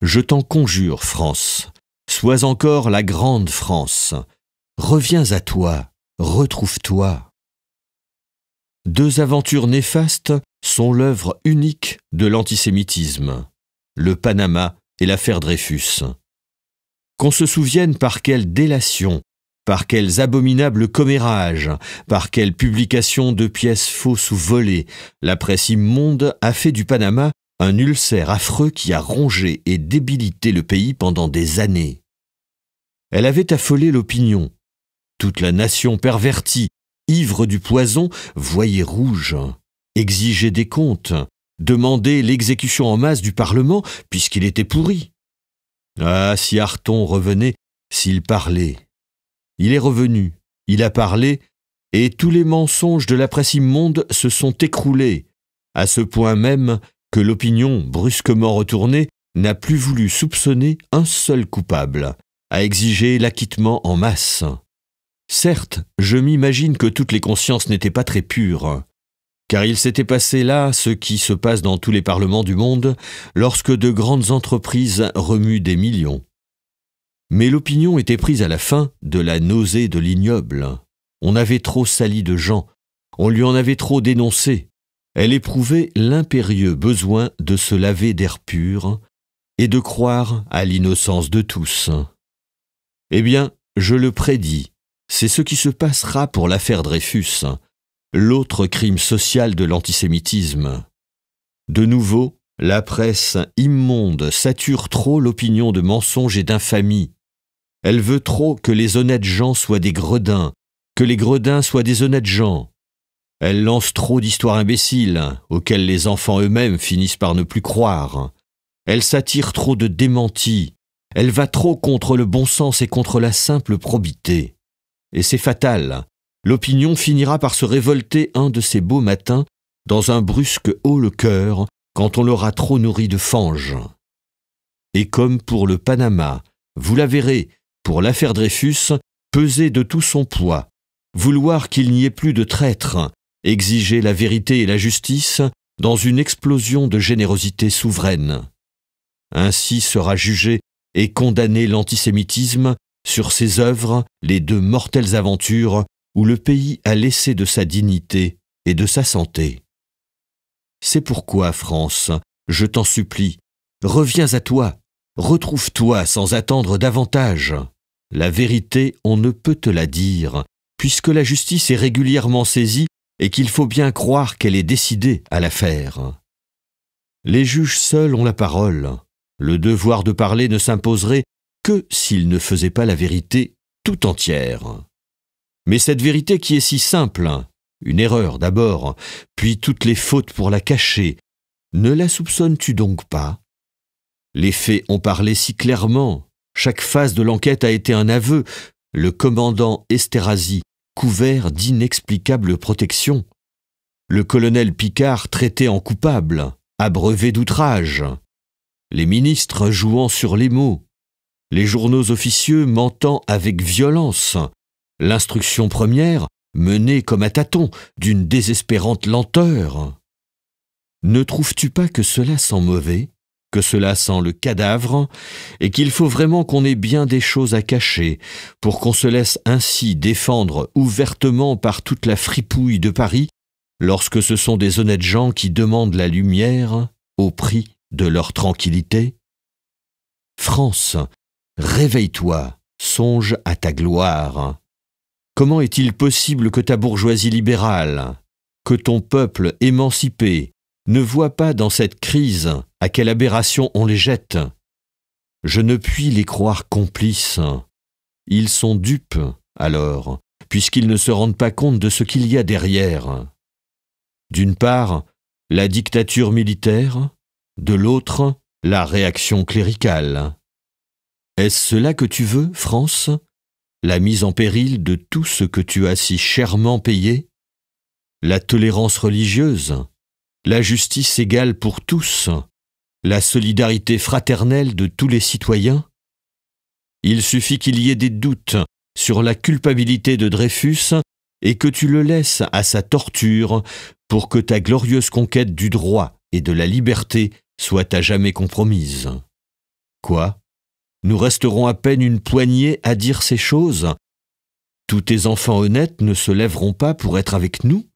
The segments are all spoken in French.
Je t'en conjure, France, sois encore la grande France. Reviens à toi, retrouve-toi. Deux aventures néfastes sont l'œuvre unique de l'antisémitisme, le Panama et l'affaire Dreyfus. Qu'on se souvienne par quelle délation, par quels abominables commérages, par quelle publication de pièces fausses ou volées, la presse immonde a fait du Panama un ulcère affreux qui a rongé et débilité le pays pendant des années. Elle avait affolé l'opinion. Toute la nation pervertie, ivre du poison, voyait rouge, exigeait des comptes, demandait l'exécution en masse du Parlement puisqu'il était pourri. Ah, si Arton revenait, s'il parlait. Il est revenu, il a parlé, et tous les mensonges de la presse immonde se sont écroulés, à ce point même que l'opinion, brusquement retournée, n'a plus voulu soupçonner un seul coupable, a exigé l'acquittement en masse. Certes, je m'imagine que toutes les consciences n'étaient pas très pures, car il s'était passé là ce qui se passe dans tous les parlements du monde lorsque de grandes entreprises remuent des millions. Mais l'opinion était prise à la fin de la nausée de l'ignoble. On avait trop sali de gens, on lui en avait trop dénoncé. Elle éprouvait l'impérieux besoin de se laver d'air pur et de croire à l'innocence de tous. Eh bien, je le prédis, c'est ce qui se passera pour l'affaire Dreyfus, l'autre crime social de l'antisémitisme. De nouveau, la presse immonde sature trop l'opinion de mensonges et d'infamie. Elle veut trop que les honnêtes gens soient des gredins, que les gredins soient des honnêtes gens. Elle lance trop d'histoires imbéciles, auxquelles les enfants eux-mêmes finissent par ne plus croire. Elle s'attire trop de démentis. Elle va trop contre le bon sens et contre la simple probité. Et c'est fatal. L'opinion finira par se révolter un de ces beaux matins dans un brusque haut-le-cœur quand on l'aura trop nourri de fange. Et comme pour le Panama, vous la verrez, pour l'affaire Dreyfus, peser de tout son poids, vouloir qu'il n'y ait plus de traîtres, exiger la vérité et la justice dans une explosion de générosité souveraine. Ainsi sera jugé et condamné l'antisémitisme sur ses œuvres, les deux mortelles aventures où le pays a laissé de sa dignité et de sa santé. C'est pourquoi, France, je t'en supplie, reviens à toi, retrouve-toi sans attendre davantage. La vérité, on ne peut te la dire, puisque la justice est régulièrement saisie et qu'il faut bien croire qu'elle est décidée à l'affaire. Les juges seuls ont la parole. Le devoir de parler ne s'imposerait que s'ils ne faisaient pas la vérité tout entière. Mais cette vérité qui est si simple, une erreur d'abord, puis toutes les fautes pour la cacher, ne la soupçonnes-tu donc pas? Les faits ont parlé si clairement, chaque phase de l'enquête a été un aveu, le commandant Esterhazy couvert d'inexplicables protections, le colonel Picard traité en coupable, abreuvé d'outrage, les ministres jouant sur les mots, les journaux officieux mentant avec violence, l'instruction première menée comme à tâtons d'une désespérante lenteur. Ne trouves-tu pas que cela sent mauvais, que cela sent le cadavre, et qu'il faut vraiment qu'on ait bien des choses à cacher pour qu'on se laisse ainsi défendre ouvertement par toute la fripouille de Paris lorsque ce sont des honnêtes gens qui demandent la lumière au prix de leur tranquillité? France, réveille-toi, songe à ta gloire. Comment est-il possible que ta bourgeoisie libérale, que ton peuple émancipé, ne voit pas dans cette crise à quelle aberration on les jette? Je ne puis les croire complices. Ils sont dupes, alors, puisqu'ils ne se rendent pas compte de ce qu'il y a derrière. D'une part, la dictature militaire, de l'autre, la réaction cléricale. Est-ce cela que tu veux, France? La mise en péril de tout ce que tu as si chèrement payé? La tolérance religieuse? La justice égale pour tous? La solidarité fraternelle de tous les citoyens? Il suffit qu'il y ait des doutes sur la culpabilité de Dreyfus et que tu le laisses à sa torture pour que ta glorieuse conquête du droit et de la liberté soit à jamais compromise. Quoi? Nous resterons à peine une poignée à dire ces choses? Tous tes enfants honnêtes ne se lèveront pas pour être avec nous?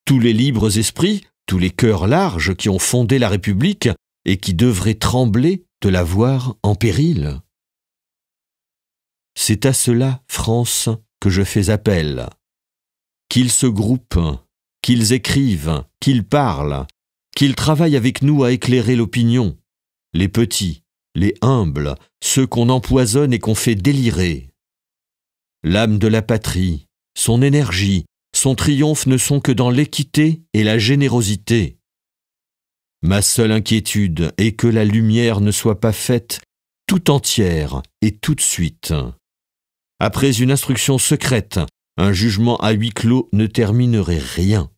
Tous les libres esprits, tous les cœurs larges qui ont fondé la République et qui devraient trembler de la voir en péril? C'est à cela, France, que je fais appel. Qu'ils se groupent, qu'ils écrivent, qu'ils parlent, qu'ils travaillent avec nous à éclairer l'opinion, les petits, les humbles, ceux qu'on empoisonne et qu'on fait délirer. L'âme de la patrie, son énergie, son triomphe ne sont que dans l'équité et la générosité. Ma seule inquiétude est que la lumière ne soit pas faite tout entière et tout de suite. Après une instruction secrète, un jugement à huis clos ne terminerait rien.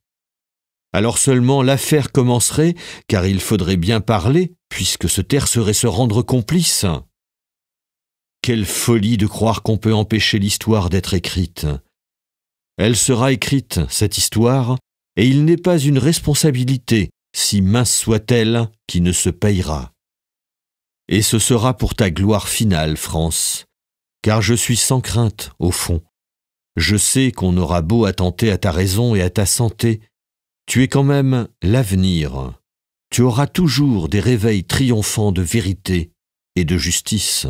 Alors seulement l'affaire commencerait, car il faudrait bien parler, puisque se taire serait se rendre complice. Quelle folie de croire qu'on peut empêcher l'histoire d'être écrite. Elle sera écrite, cette histoire, et il n'est pas une responsabilité, si mince soit-elle, qui ne se payera. Et ce sera pour ta gloire finale, France, car je suis sans crainte, au fond. Je sais qu'on aura beau attenter à ta raison et à ta santé, tu es quand même l'avenir. Tu auras toujours des réveils triomphants de vérité et de justice.